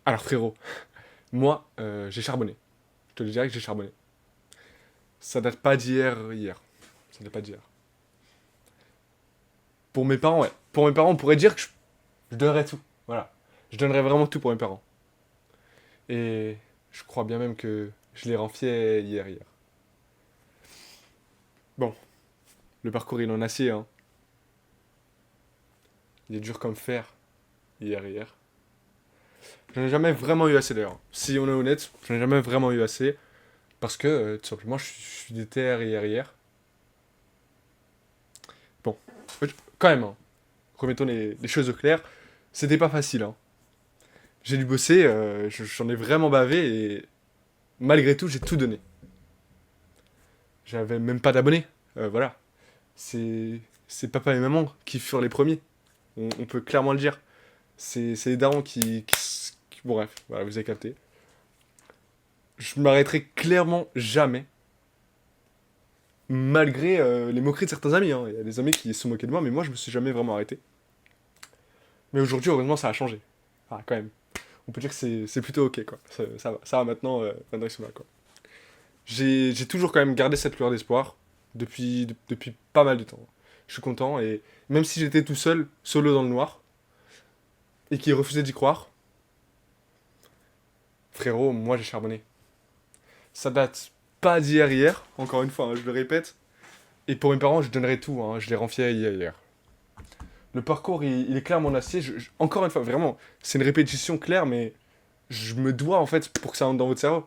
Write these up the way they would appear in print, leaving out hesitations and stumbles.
Alors frérot, moi, j'ai charbonné. Je te le dirais que j'ai charbonné. Ça date pas hier. Ça date pas d'hier. Pour mes parents, ouais. Pour mes parents, on pourrait dire que je donnerais tout. Voilà. Je donnerais vraiment tout pour mes parents. Et je crois bien même que je les renfiais hier. Bon, le parcours il en acier, hein. Il est dur comme fer, hier. J'en ai jamais vraiment eu assez d'ailleurs. Si on est honnête, j'en ai jamais vraiment eu assez. Parce que, tout simplement, je suis déter hier. Bon, quand même, hein. Remettons les choses au clair. C'était pas facile, hein. J'ai dû bosser, j'en ai vraiment bavé et malgré tout, j'ai tout donné. J'avais même pas d'abonnés. Voilà. C'est papa et maman qui furent les premiers. On peut clairement le dire. C'est les darons bon, bref, voilà, vous avez capté. Je m'arrêterai clairement jamais, malgré les moqueries de certains amis, hein. Il y a des amis qui se moquaient de moi, mais moi, je me suis jamais vraiment arrêté. Mais aujourd'hui, heureusement, ça a changé. Ah, quand même. On peut dire que c'est plutôt ok, quoi. Ça va maintenant, maintenant ils sont là, quoi. J'ai toujours quand même gardé cette lueur d'espoir depuis pas mal de temps. Je suis content et même si j'étais tout seul, solo dans le noir, et qui refusait d'y croire, frérot, moi j'ai charbonné. Ça date pas hier, encore une fois, hein, je le répète. Et pour mes parents, je donnerai tout, hein, je les rends fiers hier. Le parcours, il est clairement acier. Encore une fois, vraiment, c'est une répétition claire, mais je me dois en fait pour que ça rentre dans votre cerveau.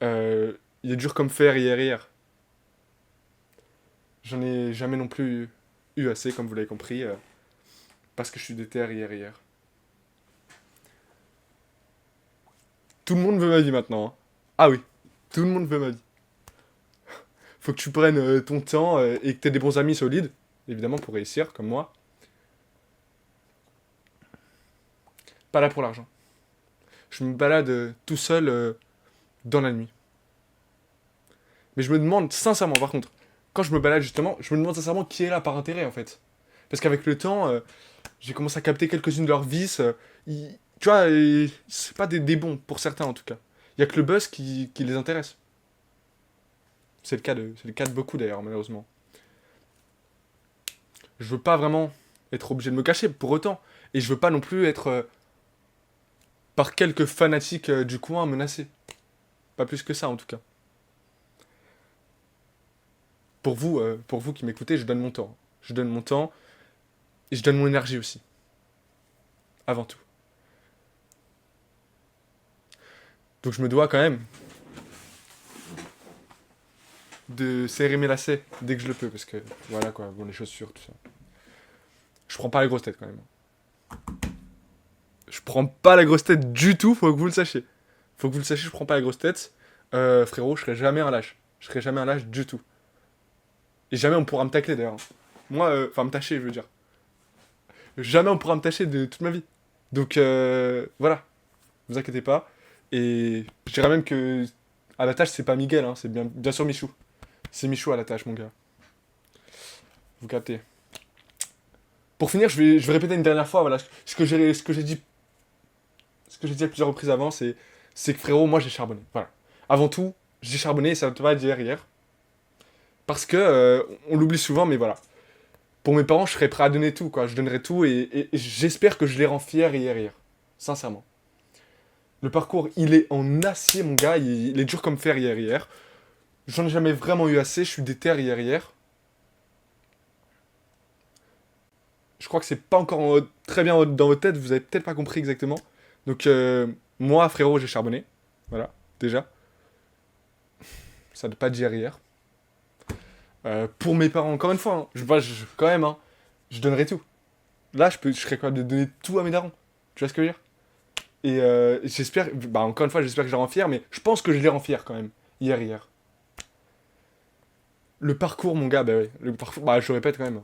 Euh, il est dur comme fer hier. J'en ai jamais non plus eu assez, comme vous l'avez compris, parce que je suis déter hier. Tout le monde veut ma vie maintenant, hein. Ah oui, tout le monde veut ma vie. Faut que tu prennes ton temps et que t'aies des bons amis solides, évidemment, pour réussir, comme moi. Pas là pour l'argent. Je me balade tout seul dans la nuit. Mais je me demande sincèrement, par contre, quand je me balade justement, je me demande sincèrement qui est là par intérêt en fait. Parce qu'avec le temps, j'ai commencé à capter quelques-unes de leurs vices. Tu vois, c'est pas des bons, pour certains en tout cas. Il y a que le buzz qui les intéresse. C'est le cas de beaucoup d'ailleurs, malheureusement. Je veux pas vraiment être obligé de me cacher pour autant. Et je veux pas non plus être par quelques fanatiques du coin menacés. Pas plus que ça en tout cas. Pour vous qui m'écoutez, je donne mon temps. Je donne mon temps et je donne mon énergie aussi, avant tout. Donc je me dois quand même de serrer mes lacets dès que je le peux, parce que voilà quoi, bon, les chaussures, tout ça. Je prends pas la grosse tête quand même. Je prends pas la grosse tête du tout, faut que vous le sachiez. Faut que vous le sachiez, je prends pas la grosse tête. Frérot, je serai jamais un lâche. Je serai jamais un lâche du tout. Et jamais on pourra me tacler d'ailleurs. Moi, enfin me tâcher, je veux dire. Jamais on pourra me tâcher de toute ma vie. Donc voilà, vous inquiétez pas. Et je dirais même que à la tâche, c'est pas Miguel, hein, c'est bien sûr Michou. C'est Michou à la tâche, mon gars. Vous captez. Pour finir, je vais répéter une dernière fois, voilà, ce que j'ai dit à plusieurs reprises avant, c'est que frérot, moi j'ai charbonné. Voilà. Avant tout, j'ai charbonné et ça ne te va dire hier. Parce que, on l'oublie souvent, mais voilà. Pour mes parents, je serais prêt à donner tout, quoi. Je donnerais tout et j'espère que je les rends fiers hier. Sincèrement. Le parcours, il est en acier, mon gars. Il est dur comme fer hier. J'en ai jamais vraiment eu assez. Je suis déter hier. Je crois que c'est pas encore très bien dans votre tête. Vous avez peut-être pas compris exactement. Donc, moi, frérot, j'ai charbonné. Voilà, déjà. Ça ne pas dire hier. Pour mes parents, encore une fois, hein, quand même, hein, je donnerais tout. Là, je serais capable de donner tout à mes darons. Tu vois ce que je veux dire? Et j'espère, bah encore une fois, j'espère que je les rends fiers, mais je pense que je les rends fiers quand même. Hier. Le parcours, mon gars, bah ouais, le parcours, bah je le répète quand même.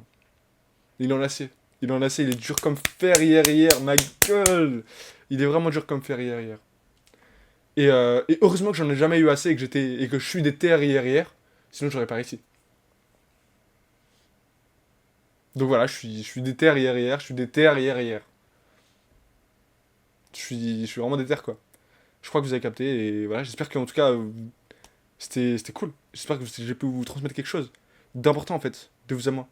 Il en a assez. Il est dur comme fer hier, ma gueule! Il est vraiment dur comme fer hier. Et heureusement que j'en ai jamais eu assez et que je suis des terres hier. Sinon, j'aurais pas réussi. Donc voilà, je suis déter hier, je suis déter hier. Je suis vraiment déter quoi. crois que vous avez capté, et voilà, j'espère qu'en tout cas, c'était cool. J'espère que j'ai pu vous transmettre quelque chose d'important, en fait, de vous à moi.